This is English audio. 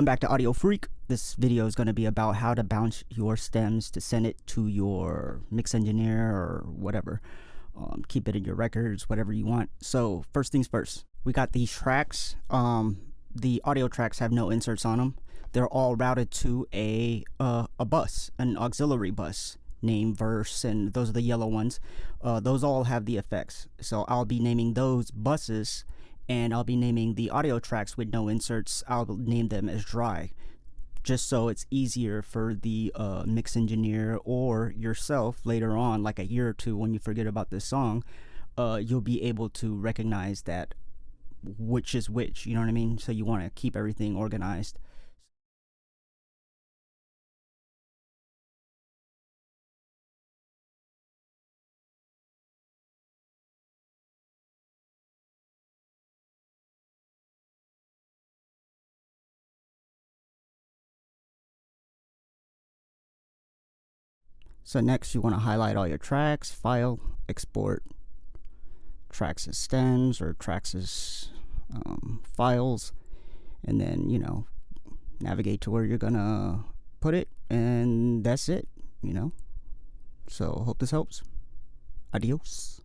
Welcome back to Audio Freak. This video is going to be about how to bounce your stems to send it to your mix engineer or whatever. Keep it in your records, whatever you want. So first things first, we got these tracks. The audio tracks have no inserts on them. They're all routed to a bus, an auxiliary bus, name, verse, and those are the yellow ones. Those all have the effects. So I'll be naming those buses, and I'll be naming the audio tracks with no inserts. I'll name them as dry, just so it's easier for the mix engineer or yourself later on, like a year or two when you forget about this song. You'll be able to recognize that which is which, you know what I mean? So you want to keep everything organized. So next you want to highlight all your tracks, file, export, tracks as stems or tracks as files, and then, you know, navigate to where you're gonna put it, and that's it, you know. So hope this helps. Adios.